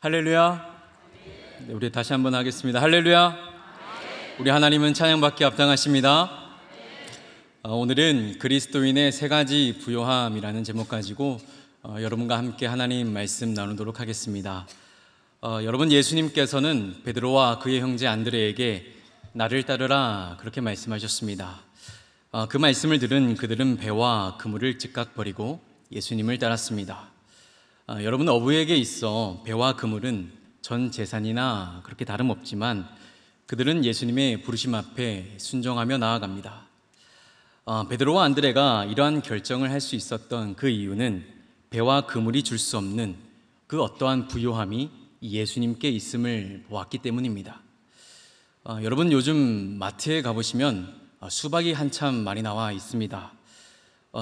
할렐루야. 네, 우리 다시 한번 하겠습니다. 할렐루야. 우리 하나님은 찬양받기 합당하십니다. 오늘은 그리스도인의 세 가지 부요함이라는 제목 가지고 여러분과 함께 하나님 말씀 나누도록 하겠습니다. 여러분, 예수님께서는 베드로와 그의 형제 안드레에게 나를 따르라 그렇게 말씀하셨습니다. 그 말씀을 들은 그들은 배와 그물을 즉각 버리고 예수님을 따랐습니다. 여러분, 어부에게 있어 배와 그물은 전 재산이나 그렇게 다름없지만 그들은 예수님의 부르심 앞에 순종하며 나아갑니다. 베드로와 안드레가 이러한 결정을 할 수 있었던 그 이유는 배와 그물이 줄 수 없는 그 어떠한 부요함이 예수님께 있음을 보았기 때문입니다. 여러분, 요즘 마트에 가보시면 수박이 한참 많이 나와 있습니다.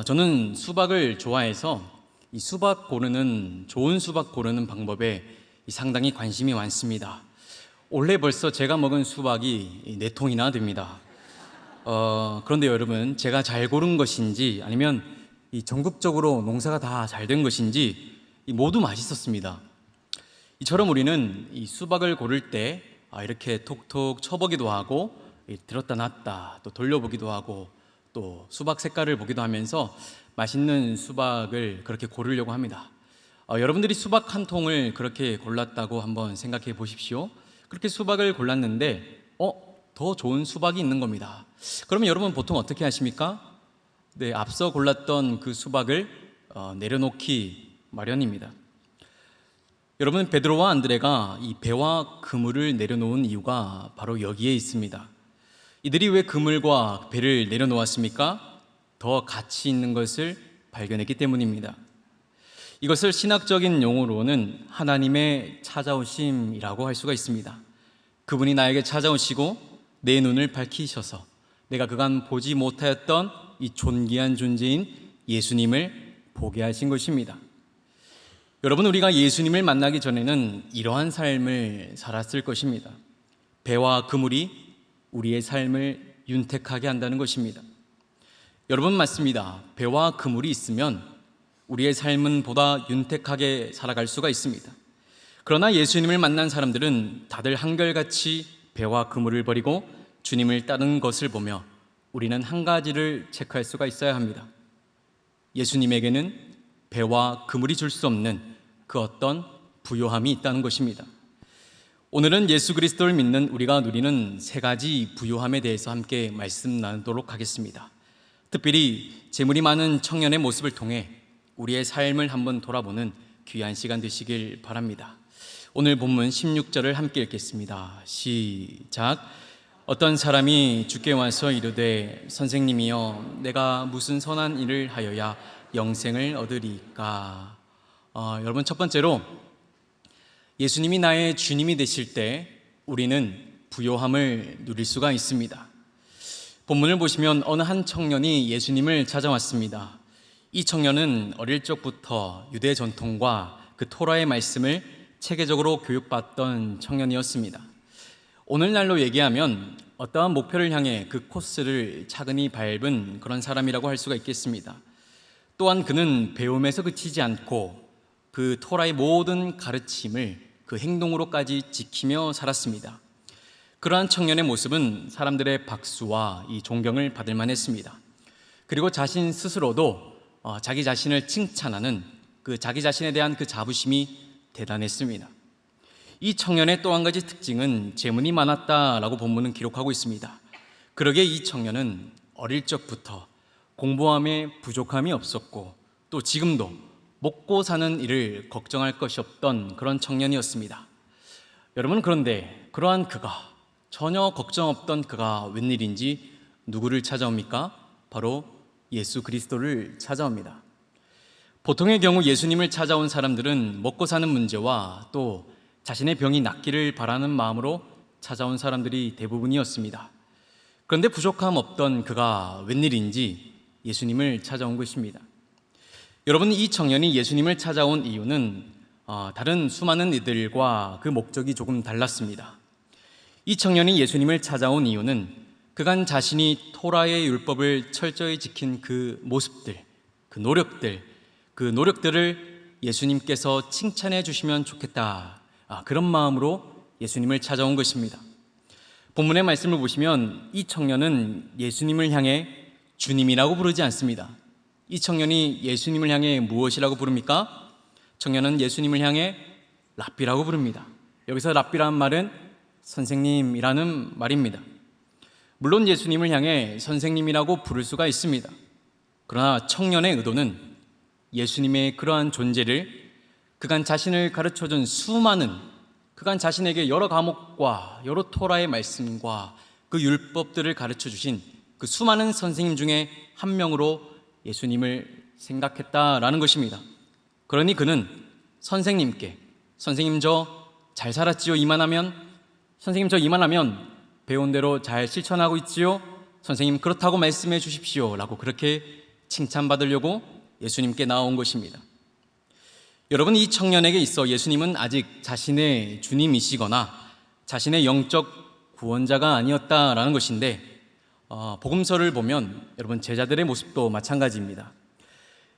저는 수박을 좋아해서 이 좋은 수박 고르는 방법에 상당히 관심이 많습니다. 올해 벌써 제가 먹은 수박이 4통이나 됩니다. 그런데 여러분, 제가 잘 고른 것인지 아니면 이 전국적으로 농사가 다 잘 된 것인지 모두 맛있었습니다. 이처럼 우리는 이 수박을 고를 때 이렇게 톡톡 쳐보기도 하고 들었다 놨다 또 돌려보기도 하고 또 수박 색깔을 보기도 하면서 맛있는 수박을 그렇게 고르려고 합니다. 여러분들이 수박 한 통을 그렇게 골랐다고 한번 생각해 보십시오. 그렇게 수박을 골랐는데 더 좋은 수박이 있는 겁니다. 그러면 여러분 보통 어떻게 하십니까? 네, 앞서 골랐던 그 수박을 내려놓기 마련입니다. 여러분, 베드로와 안드레가 이 배와 그물을 내려놓은 이유가 바로 여기에 있습니다. 이들이 왜 그물과 배를 내려놓았습니까? 더 가치 있는 것을 발견했기 때문입니다. 이것을 신학적인 용어로는 하나님의 찾아오심이라고 할 수가 있습니다. 그분이 나에게 찾아오시고 내 눈을 밝히셔서 내가 그간 보지 못하였던 이 존귀한 존재인 예수님을 보게 하신 것입니다. 여러분, 우리가 예수님을 만나기 전에는 이러한 삶을 살았을 것입니다. 배와 그물이 우리의 삶을 윤택하게 한다는 것입니다. 여러분, 맞습니다. 배와 그물이 있으면 우리의 삶은 보다 윤택하게 살아갈 수가 있습니다. 그러나 예수님을 만난 사람들은 다들 한결같이 배와 그물을 버리고 주님을 따르는 것을 보며 우리는 한 가지를 체크할 수가 있어야 합니다. 예수님에게는 배와 그물이 줄 수 없는 그 어떤 부요함이 있다는 것입니다. 오늘은 예수 그리스도를 믿는 우리가 누리는 세 가지 부요함에 대해서 함께 말씀 나누도록 하겠습니다. 특별히 재물이 많은 청년의 모습을 통해 우리의 삶을 한번 돌아보는 귀한 시간 되시길 바랍니다. 오늘 본문 16절을 함께 읽겠습니다. 시작. 어떤 사람이 주께 와서 이르되 선생님이여 내가 무슨 선한 일을 하여야 영생을 얻으리까? 여러분, 첫 번째로 예수님이 나의 주님이 되실 때 우리는 부요함을 누릴 수가 있습니다. 본문을 보시면 어느 한 청년이 예수님을 찾아왔습니다. 이 청년은 어릴 적부터 유대 전통과 그 토라의 말씀을 체계적으로 교육받던 청년이었습니다. 오늘날로 얘기하면 어떠한 목표를 향해 그 코스를 차근히 밟은 그런 사람이라고 할 수가 있겠습니다. 또한 그는 배움에서 그치지 않고 그 토라의 모든 가르침을 그 행동으로까지 지키며 살았습니다. 그러한 청년의 모습은 사람들의 박수와 이 존경을 받을 만했습니다. 그리고 자신 스스로도 자기 자신을 칭찬하는 그 자기 자신에 대한 그 자부심이 대단했습니다. 이 청년의 또 한 가지 특징은 재물이 많았다라고 본문은 기록하고 있습니다. 그러기에 이 청년은 어릴 적부터 공부함에 부족함이 없었고 또 지금도 먹고 사는 일을 걱정할 것이 없던 그런 청년이었습니다. 여러분, 그런데 그러한 그가 전혀 걱정 없던 그가 웬일인지 누구를 찾아옵니까? 바로 예수 그리스도를 찾아옵니다. 보통의 경우 예수님을 찾아온 사람들은 먹고 사는 문제와 또 자신의 병이 낫기를 바라는 마음으로 찾아온 사람들이 대부분이었습니다. 그런데 부족함 없던 그가 웬일인지 예수님을 찾아온 것입니다. 여러분, 이 청년이 예수님을 찾아온 이유는 다른 수많은 이들과 그 목적이 조금 달랐습니다. 이 청년이 예수님을 찾아온 이유는 그간 자신이 토라의 율법을 철저히 지킨 그 모습들, 그 노력들을 예수님께서 칭찬해 주시면 좋겠다, 그런 마음으로 예수님을 찾아온 것입니다. 본문의 말씀을 보시면 이 청년은 예수님을 향해 주님이라고 부르지 않습니다. 이 청년이 예수님을 향해 무엇이라고 부릅니까? 청년은 예수님을 향해 랍비라고 부릅니다. 여기서 랍비라는 말은 선생님이라는 말입니다. 물론 예수님을 향해 선생님이라고 부를 수가 있습니다. 그러나 청년의 의도는 예수님의 그러한 존재를 그간 자신을 가르쳐준 수많은, 그간 자신에게 여러 과목과 여러 토라의 말씀과 그 율법들을 가르쳐 주신 그 수많은 선생님 중에 한 명으로 예수님을 생각했다라는 것입니다. 그러니 그는 선생님께, 선생님 저 잘 살았지요? 이만하면? 선생님 저 이만하면 배운 대로 잘 실천하고 있지요? 선생님 그렇다고 말씀해 주십시오 라고 그렇게 칭찬받으려고 예수님께 나온 것입니다. 여러분, 이 청년에게 있어 예수님은 아직 자신의 주님이시거나 자신의 영적 구원자가 아니었다라는 것인데, 복음서를 보면 여러분 제자들의 모습도 마찬가지입니다.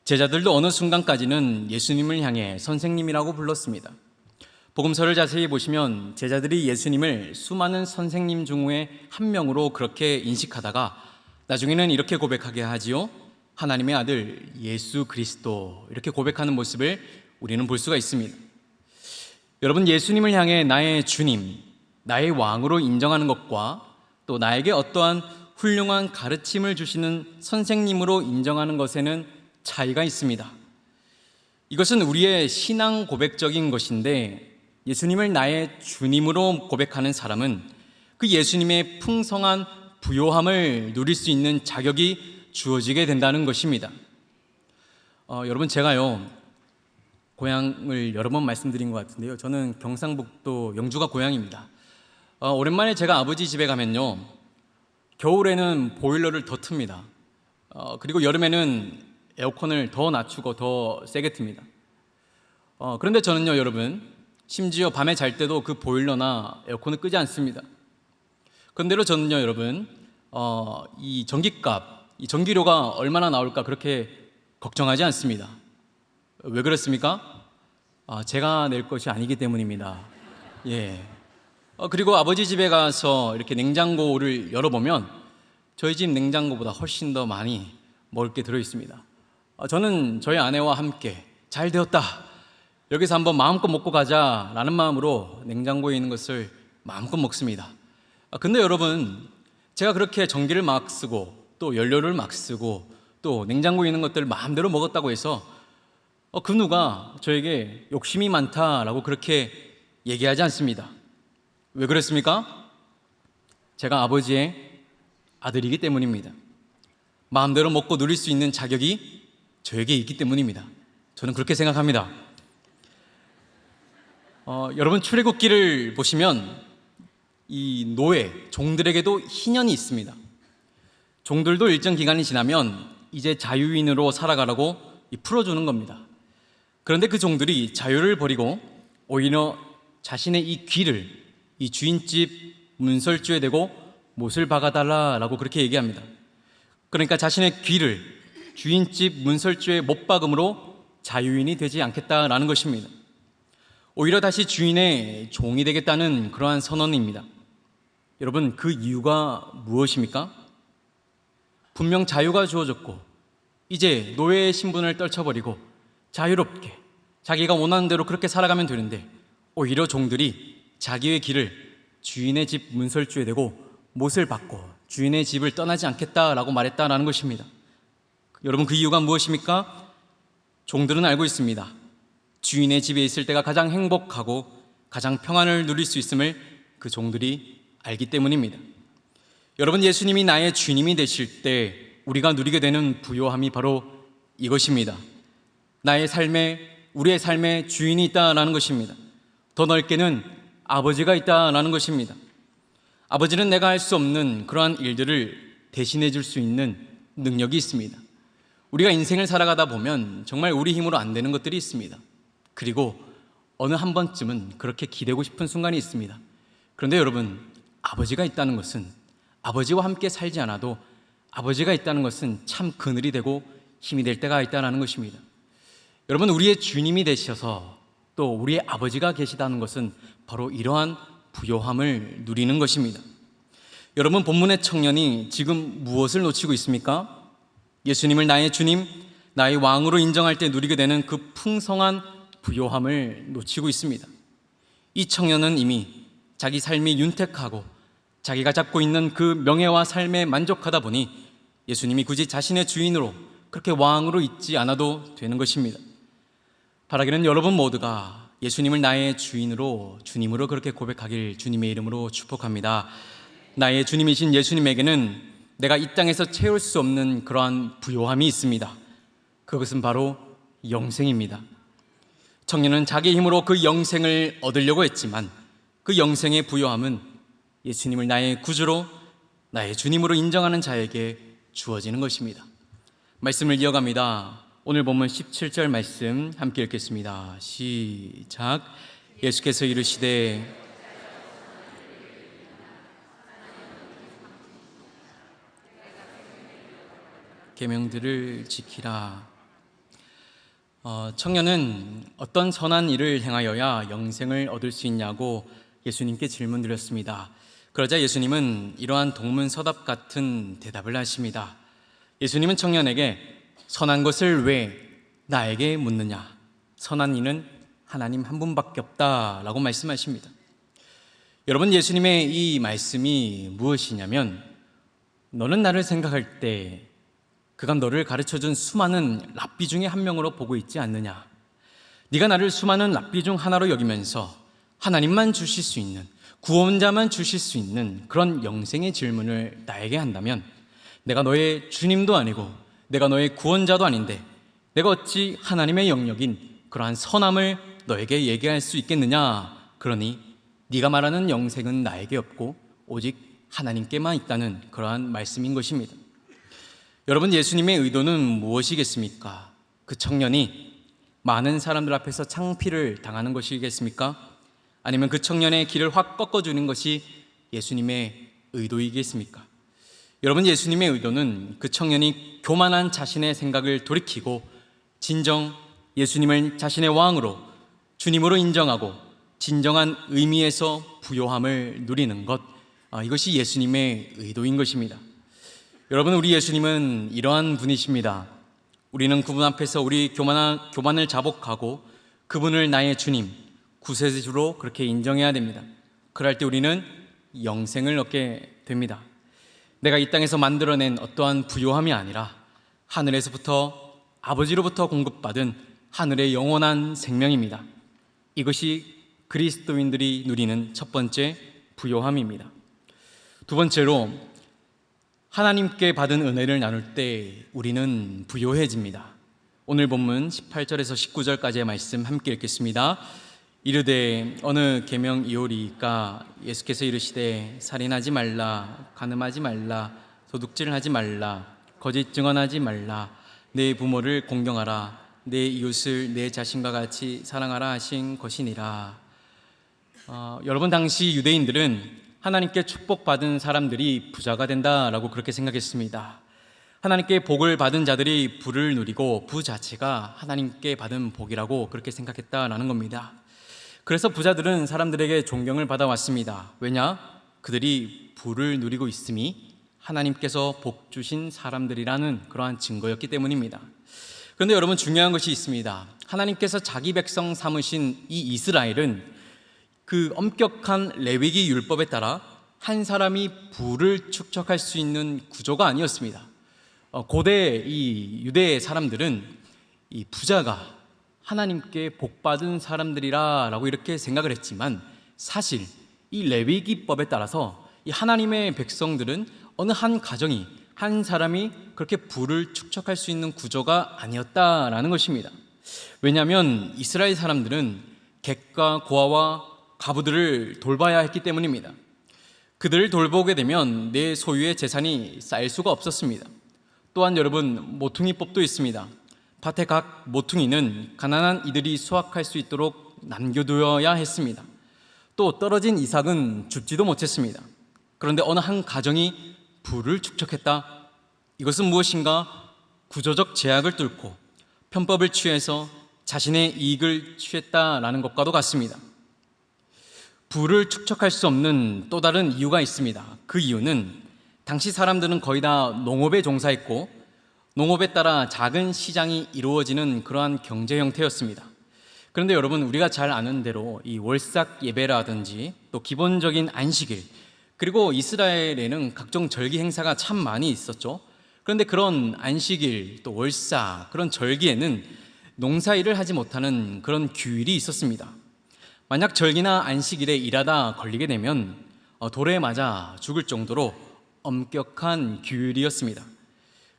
제자들도 어느 순간까지는 예수님을 향해 선생님이라고 불렀습니다. 복음서를 자세히 보시면 제자들이 예수님을 수많은 선생님 중에 한 명으로 그렇게 인식하다가 나중에는 이렇게 고백하게 하지요. 하나님의 아들 예수 그리스도, 이렇게 고백하는 모습을 우리는 볼 수가 있습니다. 여러분, 예수님을 향해 나의 주님, 나의 왕으로 인정하는 것과 또 나에게 어떠한 훌륭한 가르침을 주시는 선생님으로 인정하는 것에는 차이가 있습니다. 이것은 우리의 신앙 고백적인 것인데, 예수님을 나의 주님으로 고백하는 사람은 그 예수님의 풍성한 부요함을 누릴 수 있는 자격이 주어지게 된다는 것입니다. 여러분, 제가요 고향을 여러 번 말씀드린 것 같은데요, 저는 경상북도 영주가 고향입니다. 오랜만에 제가 아버지 집에 가면요, 겨울에는 보일러를 더 틉니다. 그리고 여름에는 에어컨을 더 낮추고 더 세게 틉니다. 그런데 저는요 여러분, 심지어 밤에 잘 때도 그 보일러나 에어컨을 끄지 않습니다. 그런데로 저는요 여러분, 이 전기값, 이 전기료가 얼마나 나올까 그렇게 걱정하지 않습니다. 왜 그렇습니까? 제가 낼 것이 아니기 때문입니다. 예. 그리고 아버지 집에 가서 이렇게 냉장고를 열어보면 저희 집 냉장고보다 훨씬 더 많이 먹을 게 들어있습니다. 저는 저희 아내와 함께 잘 되었다, 여기서 한번 마음껏 먹고 가자라는 마음으로 냉장고에 있는 것을 마음껏 먹습니다. 근데 여러분, 제가 그렇게 전기를 막 쓰고 또 연료를 막 쓰고 또 냉장고에 있는 것들을 마음대로 먹었다고 해서 그 누가 저에게 욕심이 많다라고 그렇게 얘기하지 않습니다. 왜 그렇습니까? 제가 아버지의 아들이기 때문입니다. 마음대로 먹고 누릴 수 있는 자격이 저에게 있기 때문입니다. 저는 그렇게 생각합니다. 여러분, 출애굽기를 보시면 이 노예, 종들에게도 희년이 있습니다. 종들도 일정 기간이 지나면 이제 자유인으로 살아가라고 풀어주는 겁니다. 그런데 그 종들이 자유를 버리고 오히려 자신의 이 귀를 이 주인집 문설주에 대고 못을 박아달라라고 그렇게 얘기합니다. 그러니까 자신의 귀를 주인집 문설주에 못 박음으로 자유인이 되지 않겠다라는 것입니다. 오히려 다시 주인의 종이 되겠다는 그러한 선언입니다. 여러분, 그 이유가 무엇입니까? 분명 자유가 주어졌고 이제 노예의 신분을 떨쳐버리고 자유롭게 자기가 원하는 대로 그렇게 살아가면 되는데, 오히려 종들이 자기의 길을 주인의 집 문설주에 대고 못을 박고 주인의 집을 떠나지 않겠다라고 말했다라는 것입니다. 여러분, 그 이유가 무엇입니까? 종들은 알고 있습니다. 주인의 집에 있을 때가 가장 행복하고 가장 평안을 누릴 수 있음을 그 종들이 알기 때문입니다. 여러분, 예수님이 나의 주님이 되실 때 우리가 누리게 되는 부요함이 바로 이것입니다. 우리의 삶에 주인이 있다라는 것입니다. 더 넓게는 아버지가 있다라는 것입니다. 아버지는 내가 할 수 없는 그러한 일들을 대신해 줄 수 있는 능력이 있습니다. 우리가 인생을 살아가다 보면 정말 우리 힘으로 안 되는 것들이 있습니다. 그리고 어느 한 번쯤은 그렇게 기대고 싶은 순간이 있습니다. 그런데 여러분, 아버지가 있다는 것은, 아버지와 함께 살지 않아도 아버지가 있다는 것은 참 그늘이 되고 힘이 될 때가 있다는 것입니다. 여러분, 우리의 주님이 되셔서 또 우리의 아버지가 계시다는 것은 바로 이러한 부요함을 누리는 것입니다. 여러분, 본문의 청년이 지금 무엇을 놓치고 있습니까? 예수님을 나의 주님, 나의 왕으로 인정할 때 누리게 되는 그 풍성한 부요함을 놓치고 있습니다. 이 청년은 이미 자기 삶이 윤택하고 자기가 잡고 있는 그 명예와 삶에 만족하다 보니 예수님이 굳이 자신의 주인으로 그렇게 왕으로 있지 않아도 되는 것입니다. 바라기는 여러분 모두가 예수님을 나의 주인으로, 주님으로 그렇게 고백하길 주님의 이름으로 축복합니다. 나의 주님이신 예수님에게는 내가 이 땅에서 채울 수 없는 그러한 부요함이 있습니다. 그것은 바로 영생입니다. 청년은 자기 힘으로 그 영생을 얻으려고 했지만 그 영생의 부요함은 예수님을 나의 구주로, 나의 주님으로 인정하는 자에게 주어지는 것입니다. 말씀을 이어갑니다. 오늘 본문 17절 말씀 함께 읽겠습니다. 시작. 예수께서 이르시되 계명들을 지키라. 청년은 어떤 선한 일을 행하여야 영생을 얻을 수 있냐고 예수님께 질문드렸습니다. 그러자 예수님은 이러한 동문서답 같은 대답을 하십니다. 예수님은 청년에게 선한 것을 왜 나에게 묻느냐? 선한 이는 하나님 한 분밖에 없다라고 말씀하십니다. 여러분, 예수님의 이 말씀이 무엇이냐면, 너는 나를 생각할 때 그간 너를 가르쳐준 수많은 랍비 중에 한 명으로 보고 있지 않느냐? 네가 나를 수많은 랍비 중 하나로 여기면서 하나님만 주실 수 있는, 구원자만 주실 수 있는 그런 영생의 질문을 나에게 한다면 내가 너의 주님도 아니고 내가 너의 구원자도 아닌데 내가 어찌 하나님의 영역인 그러한 선함을 너에게 얘기할 수 있겠느냐? 그러니 네가 말하는 영생은 나에게 없고 오직 하나님께만 있다는 그러한 말씀인 것입니다. 여러분, 예수님의 의도는 무엇이겠습니까? 그 청년이 많은 사람들 앞에서 창피를 당하는 것이겠습니까? 아니면 그 청년의 길을 확 꺾어주는 것이 예수님의 의도이겠습니까? 여러분, 예수님의 의도는 그 청년이 교만한 자신의 생각을 돌이키고 진정 예수님을 자신의 왕으로, 주님으로 인정하고 진정한 의미에서 부요함을 누리는 것, 이것이 예수님의 의도인 것입니다. 여러분, 우리 예수님은 이러한 분이십니다. 우리는 그분 앞에서 우리 교만을 자복하고 그분을 나의 주님, 구세주로 그렇게 인정해야 됩니다. 그럴 때 우리는 영생을 얻게 됩니다. 내가 이 땅에서 만들어낸 어떠한 부요함이 아니라 하늘에서부터, 아버지로부터 공급받은 하늘의 영원한 생명입니다. 이것이 그리스도인들이 누리는 첫 번째 부요함입니다. 두 번째로, 하나님께 받은 은혜를 나눌 때 우리는 부요해집니다. 오늘 본문 18절에서 19절까지의 말씀 함께 읽겠습니다. 이르되 어느 계명이오리이까? 예수께서 이르시되 살인하지 말라, 간음하지 말라, 도둑질하지 말라, 거짓 증언하지 말라, 내 부모를 공경하라, 내 이웃을 내 자신과 같이 사랑하라 하신 것이니라. 여러분, 당시 유대인들은 하나님께 축복받은 사람들이 부자가 된다라고 그렇게 생각했습니다. 하나님께 복을 받은 자들이 부를 누리고 부 자체가 하나님께 받은 복이라고 그렇게 생각했다라는 겁니다. 그래서 부자들은 사람들에게 존경을 받아왔습니다. 왜냐? 그들이 부를 누리고 있음이 하나님께서 복 주신 사람들이라는 그러한 증거였기 때문입니다. 그런데 여러분, 중요한 것이 있습니다. 하나님께서 자기 백성 삼으신 이 이스라엘은 그 엄격한 레위기 율법에 따라 한 사람이 부를 축적할 수 있는 구조가 아니었습니다. 고대 이 유대 사람들은 이 부자가 하나님께 복받은 사람들이라고 이렇게 생각을 했지만, 사실 이 레위기법에 따라서 이 하나님의 백성들은 어느 한 가정이, 한 사람이 그렇게 부를 축적할 수 있는 구조가 아니었다라는 것입니다. 왜냐하면 이스라엘 사람들은 객과 고아와 가부들을 돌봐야 했기 때문입니다. 그들을 돌보게 되면 내 소유의 재산이 쌓일 수가 없었습니다. 또한 여러분, 모퉁이법도 있습니다. 밭의 각 모퉁이는 가난한 이들이 수확할 수 있도록 남겨두어야 했습니다. 또 떨어진 이삭은 줍지도 못했습니다. 그런데 어느 한 가정이 부를 축적했다. 이것은 무엇인가? 구조적 제약을 뚫고 편법을 취해서 자신의 이익을 취했다라는 것과도 같습니다. 부를 축적할 수 없는 또 다른 이유가 있습니다. 그 이유는 당시 사람들은 거의 다 농업에 종사했고 농업에 따라 작은 시장이 이루어지는 그러한 경제 형태였습니다. 그런데 여러분, 우리가 잘 아는 대로 이 월삭 예배라든지 또 기본적인 안식일, 그리고 이스라엘에는 각종 절기 행사가 참 많이 있었죠. 그런데 그런 안식일 또 월삭 그런 절기에는 농사일을 하지 못하는 그런 규율이 있었습니다. 만약 절기나 안식일에 일하다 걸리게 되면 돌에 맞아 죽을 정도로 엄격한 규율이었습니다.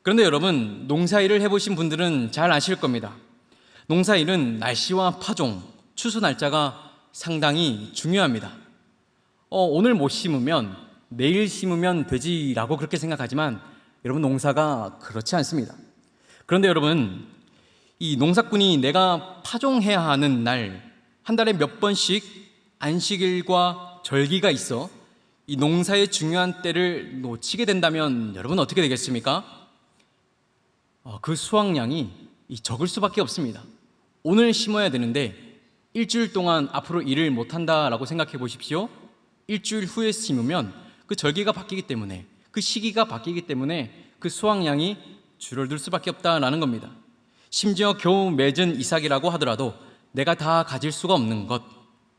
그런데 여러분, 농사일을 해보신 분들은 잘 아실 겁니다. 농사일은 날씨와 파종, 추수 날짜가 상당히 중요합니다. 오늘 못 심으면 내일 심으면 되지라고 그렇게 생각하지만 여러분, 농사가 그렇지 않습니다. 그런데 여러분, 이 농사꾼이 내가 파종해야 하는 날, 한 달에 몇 번씩 안식일과 절기가 있어 이 농사의 중요한 때를 놓치게 된다면 여러분 어떻게 되겠습니까? 그 수확량이 적을 수밖에 없습니다. 오늘 심어야 되는데 일주일 동안 앞으로 일을 못한다라고 생각해 보십시오. 일주일 후에 심으면 그 절기가 바뀌기 때문에, 그 시기가 바뀌기 때문에 그 수확량이 줄어들 수밖에 없다라는 겁니다. 심지어 겨우 맺은 이삭이라고 하더라도 내가 다 가질 수가 없는 것,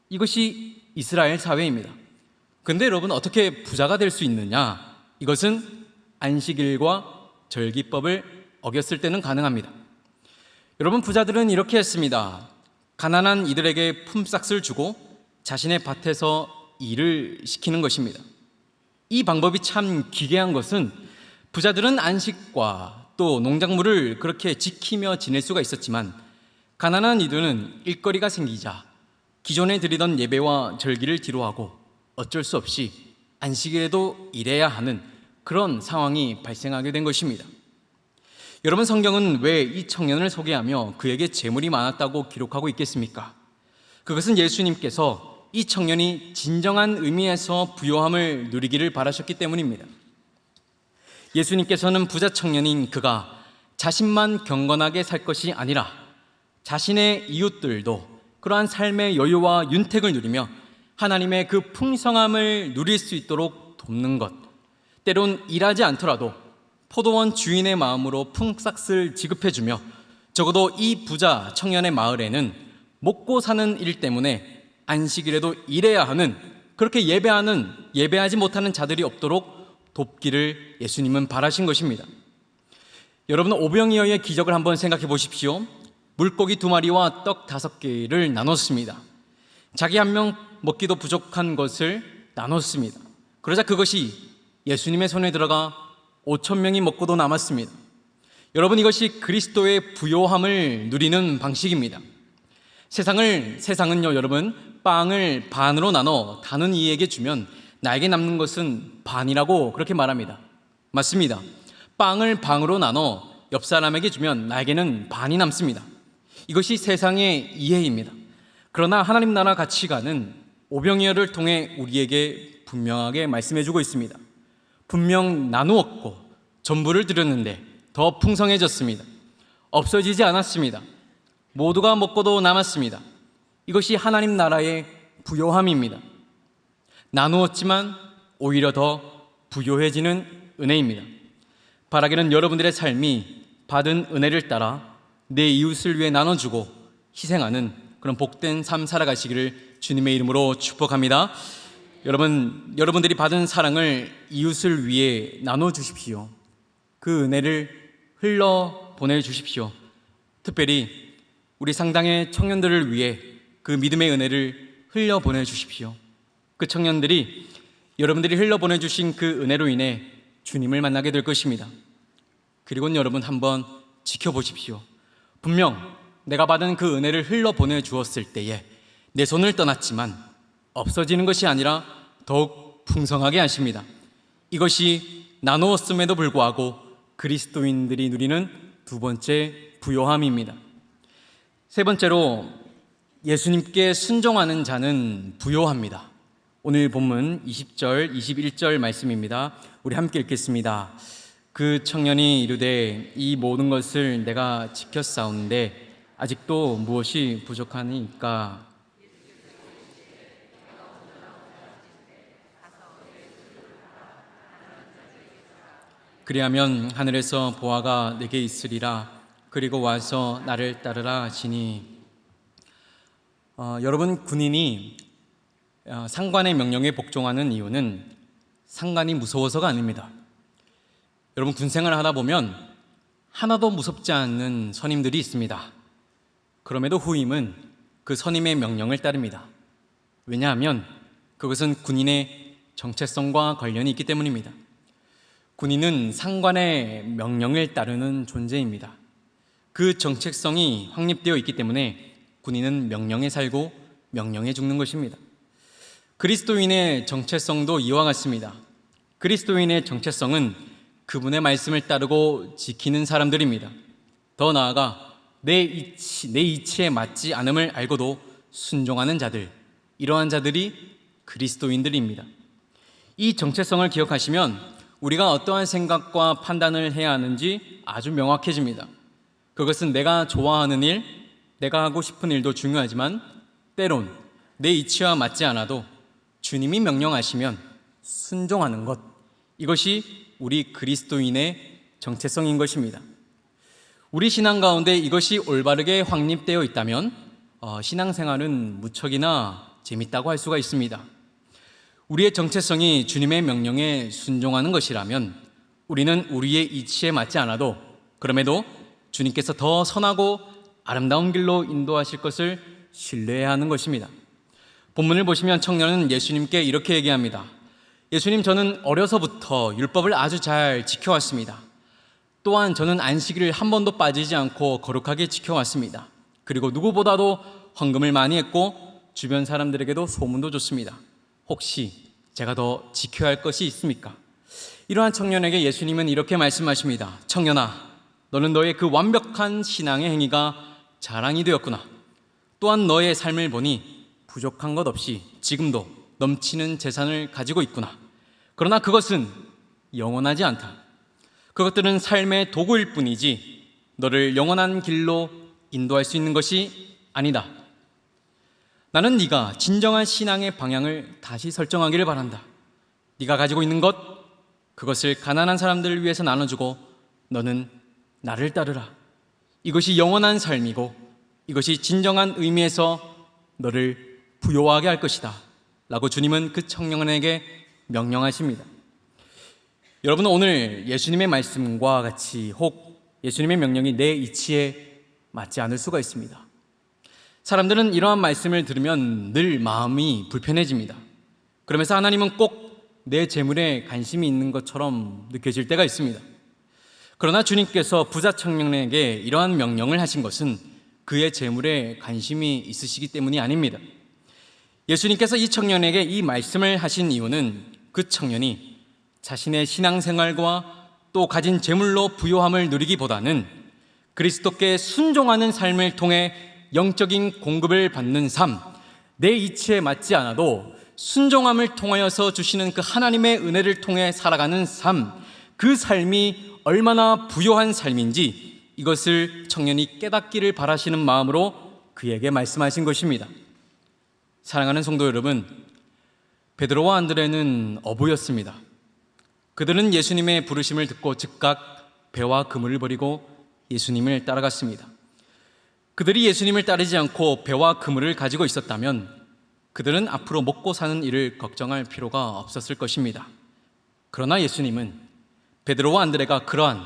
이것이 이스라엘 사회입니다. 근데 여러분, 어떻게 부자가 될 수 있느냐? 이것은 안식일과 절기법을 어겼을 때는 가능합니다. 여러분, 부자들은 이렇게 했습니다. 가난한 이들에게 품삯을 주고 자신의 밭에서 일을 시키는 것입니다. 이 방법이 참 기괴한 것은 부자들은 안식과 또 농작물을 그렇게 지키며 지낼 수가 있었지만 가난한 이들은 일거리가 생기자 기존에 드리던 예배와 절기를 뒤로하고 어쩔 수 없이 안식일에도 일해야 하는 그런 상황이 발생하게 된 것입니다. 여러분, 성경은 왜 이 청년을 소개하며 그에게 재물이 많았다고 기록하고 있겠습니까? 그것은 예수님께서 이 청년이 진정한 의미에서 부요함을 누리기를 바라셨기 때문입니다. 예수님께서는 부자 청년인 그가 자신만 경건하게 살 것이 아니라 자신의 이웃들도 그러한 삶의 여유와 윤택을 누리며 하나님의 그 풍성함을 누릴 수 있도록 돕는 것, 때론 일하지 않더라도 포도원 주인의 마음으로 품삯을 지급해주며 적어도 이 부자 청년의 마을에는 먹고 사는 일 때문에 안식일에도 일해야 하는, 그렇게 예배하지 못하는 자들이 없도록 돕기를 예수님은 바라신 것입니다. 여러분, 오병이어의 기적을 한번 생각해 보십시오. 물고기 2마리와 떡 5개를 나눴습니다. 자기 한 명 먹기도 부족한 것을 나눴습니다. 그러자 그것이 예수님의 손에 들어가 5,000명이 먹고도 남았습니다. 여러분, 이것이 그리스도의 부요함을 누리는 방식입니다. 세상은요, 여러분, 빵을 반으로 나눠 다른 이에게 주면 나에게 남는 것은 반이라고 그렇게 말합니다. 맞습니다. 빵을 반으로 나눠 옆 사람에게 주면 나에게는 반이 남습니다. 이것이 세상의 이해입니다. 그러나 하나님 나라 가치관은 오병이어를 통해 우리에게 분명하게 말씀해주고 있습니다. 분명 나누었고 전부를 드렸는데 더 풍성해졌습니다. 없어지지 않았습니다. 모두가 먹고도 남았습니다. 이것이 하나님 나라의 부요함입니다. 나누었지만 오히려 더 부요해지는 은혜입니다. 바라기는 여러분들의 삶이 받은 은혜를 따라 내 이웃을 위해 나눠주고 희생하는 그런 복된 삶 살아가시기를 주님의 이름으로 축복합니다. 여러분들이 받은 사랑을 이웃을 위해 나눠주십시오. 그 은혜를 흘러 보내주십시오. 특별히 우리 상당의 청년들을 위해 그 믿음의 은혜를 흘려 보내주십시오. 그 청년들이 여러분들이 흘러 보내주신 그 은혜로 인해 주님을 만나게 될 것입니다. 그리고 여러분, 한번 지켜보십시오. 분명 내가 받은 그 은혜를 흘러 보내주었을 때에 내 손을 떠났지만 없어지는 것이 아니라 더욱 풍성하게 하십니다. 이것이 나누었음에도 불구하고 그리스도인들이 누리는 두 번째 부요함입니다. 세 번째로, 예수님께 순종하는 자는 부요합니다. 오늘 본문 20절, 21절 말씀입니다. 우리 함께 읽겠습니다. 그 청년이 이르되 이 모든 것을 내가 지켰사온데 아직도 무엇이 부족하니까? 그리하면 하늘에서 보화가 내게 있으리라. 그리고 와서 나를 따르라 하시니. 여러분, 군인이 상관의 명령에 복종하는 이유는 상관이 무서워서가 아닙니다. 여러분, 군생활을 하다 보면 하나도 무섭지 않는 선임들이 있습니다. 그럼에도 후임은 그 선임의 명령을 따릅니다. 왜냐하면 그것은 군인의 정체성과 관련이 있기 때문입니다. 군인은 상관의 명령을 따르는 존재입니다. 그 정체성이 확립되어 있기 때문에 군인은 명령에 살고 명령에 죽는 것입니다. 그리스도인의 정체성도 이와 같습니다. 그리스도인의 정체성은 그분의 말씀을 따르고 지키는 사람들입니다. 더 나아가 내 이치에 맞지 않음을 알고도 순종하는 자들, 이러한 자들이 그리스도인들입니다. 이 정체성을 기억하시면 우리가 어떠한 생각과 판단을 해야 하는지 아주 명확해집니다. 그것은 내가 좋아하는 일, 내가 하고 싶은 일도 중요하지만 때론 내 이치와 맞지 않아도 주님이 명령하시면 순종하는 것, 이것이 우리 그리스도인의 정체성인 것입니다. 우리 신앙 가운데 이것이 올바르게 확립되어 있다면 신앙생활은 무척이나 재밌다고 할 수가 있습니다. 우리의 정체성이 주님의 명령에 순종하는 것이라면 우리는 우리의 이치에 맞지 않아도 그럼에도 주님께서 더 선하고 아름다운 길로 인도하실 것을 신뢰해야 하는 것입니다. 본문을 보시면 청년은 예수님께 이렇게 얘기합니다. 예수님, 저는 어려서부터 율법을 아주 잘 지켜왔습니다. 또한 저는 안식일을 한 번도 빠지지 않고 거룩하게 지켜왔습니다. 그리고 누구보다도 헌금을 많이 했고 주변 사람들에게도 소문도 좋습니다. 혹시 제가 더 지켜야 할 것이 있습니까? 이러한 청년에게 예수님은 이렇게 말씀하십니다. 청년아, 너는 너의 그 완벽한 신앙의 행위가 자랑이 되었구나. 또한 너의 삶을 보니 부족한 것 없이 지금도 넘치는 재산을 가지고 있구나. 그러나 그것은 영원하지 않다. 그것들은 삶의 도구일 뿐이지 너를 영원한 길로 인도할 수 있는 것이 아니다. 나는 네가 진정한 신앙의 방향을 다시 설정하기를 바란다. 네가 가지고 있는 것, 그것을 가난한 사람들을 위해서 나눠주고 너는 나를 따르라. 이것이 영원한 삶이고 이것이 진정한 의미에서 너를 부요하게 할 것이다 라고 주님은 그 청년에게 명령하십니다. 여러분, 오늘 예수님의 말씀과 같이 혹 예수님의 명령이 내 이치에 맞지 않을 수가 있습니다. 사람들은 이러한 말씀을 들으면 늘 마음이 불편해집니다. 그러면서 하나님은 꼭 내 재물에 관심이 있는 것처럼 느껴질 때가 있습니다. 그러나 주님께서 부자 청년에게 이러한 명령을 하신 것은 그의 재물에 관심이 있으시기 때문이 아닙니다. 예수님께서 이 청년에게 이 말씀을 하신 이유는 그 청년이 자신의 신앙생활과 또 가진 재물로 부요함을 누리기보다는 그리스도께 순종하는 삶을 통해 영적인 공급을 받는 삶, 내 이치에 맞지 않아도 순종함을 통하여서 주시는 그 하나님의 은혜를 통해 살아가는 삶, 그 삶이 얼마나 부요한 삶인지 이것을 청년이 깨닫기를 바라시는 마음으로 그에게 말씀하신 것입니다. 사랑하는 성도 여러분, 베드로와 안드레는 어부였습니다. 그들은 예수님의 부르심을 듣고 즉각 배와 그물을 버리고 예수님을 따라갔습니다. 그들이 예수님을 따르지 않고 배와 그물을 가지고 있었다면 그들은 앞으로 먹고 사는 일을 걱정할 필요가 없었을 것입니다. 그러나 예수님은 베드로와 안드레가 그러한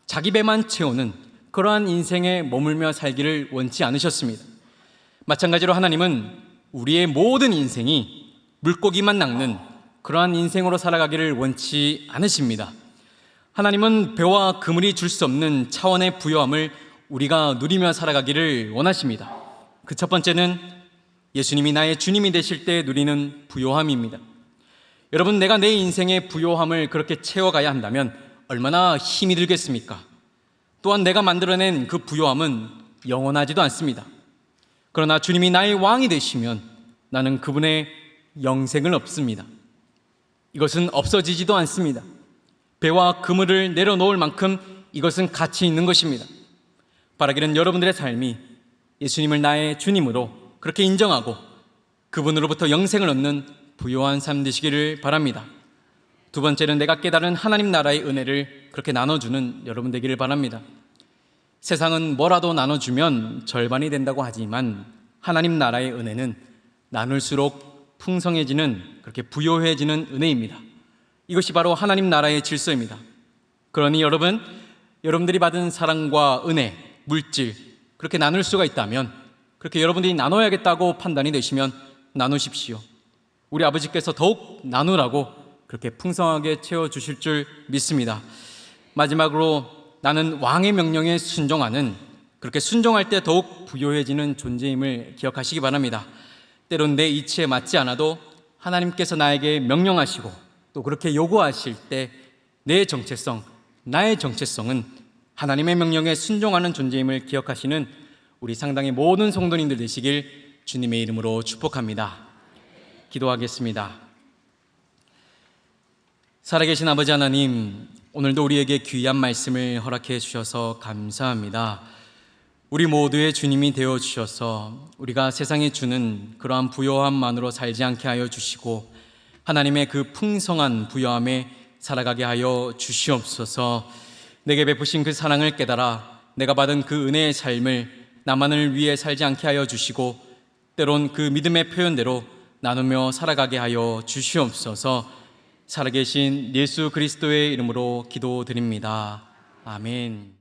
자기 배만 채우는 그러한 인생에 머물며 살기를 원치 않으셨습니다. 마찬가지로 하나님은 우리의 모든 인생이 물고기만 낚는 그러한 인생으로 살아가기를 원치 않으십니다. 하나님은 배와 그물이 줄 수 없는 차원의 부요함을 우리가 누리며 살아가기를 원하십니다. 그 첫 번째는 예수님이 나의 주님이 되실 때 누리는 부요함입니다. 여러분, 내가 내 인생의 부요함을 그렇게 채워가야 한다면 얼마나 힘이 들겠습니까? 또한 내가 만들어낸 그 부요함은 영원하지도 않습니다. 그러나 주님이 나의 왕이 되시면 나는 그분의 영생을 얻습니다. 이것은 없어지지도 않습니다. 배와 그물을 내려놓을 만큼 이것은 가치 있는 것입니다. 바라기는 여러분들의 삶이 예수님을 나의 주님으로 그렇게 인정하고 그분으로부터 영생을 얻는 부요한 삶 되시기를 바랍니다. 두 번째는 내가 깨달은 하나님 나라의 은혜를 그렇게 나눠주는 여러분 되기를 바랍니다. 세상은 뭐라도 나눠주면 절반이 된다고 하지만 하나님 나라의 은혜는 나눌수록 풍성해지는, 그렇게 부요해지는 은혜입니다. 이것이 바로 하나님 나라의 질서입니다. 그러니 여러분들이 받은 사랑과 은혜, 물질 그렇게 나눌 수가 있다면, 그렇게 여러분들이 나눠야겠다고 판단이 되시면 나누십시오. 우리 아버지께서 더욱 나누라고 그렇게 풍성하게 채워주실 줄 믿습니다. 마지막으로 나는 왕의 명령에 순종하는, 그렇게 순종할 때 더욱 부요해지는 존재임을 기억하시기 바랍니다. 때론 내 이치에 맞지 않아도 하나님께서 나에게 명령하시고 또 그렇게 요구하실 때 내 정체성, 나의 정체성은 하나님의 명령에 순종하는 존재임을 기억하시는 우리 상당의 모든 성도님들 되시길 주님의 이름으로 축복합니다. 기도하겠습니다. 살아계신 아버지 하나님, 오늘도 우리에게 귀한 말씀을 허락해 주셔서 감사합니다. 우리 모두의 주님이 되어 주셔서 우리가 세상에 주는 그러한 부요함만으로 살지 않게 하여 주시고 하나님의 그 풍성한 부요함에 살아가게 하여 주시옵소서. 내게 베푸신 그 사랑을 깨달아 내가 받은 그 은혜의 삶을 나만을 위해 살지 않게 하여 주시고 때론 그 믿음의 표현대로 나누며 살아가게 하여 주시옵소서. 살아계신 예수 그리스도의 이름으로 기도드립니다. 아멘.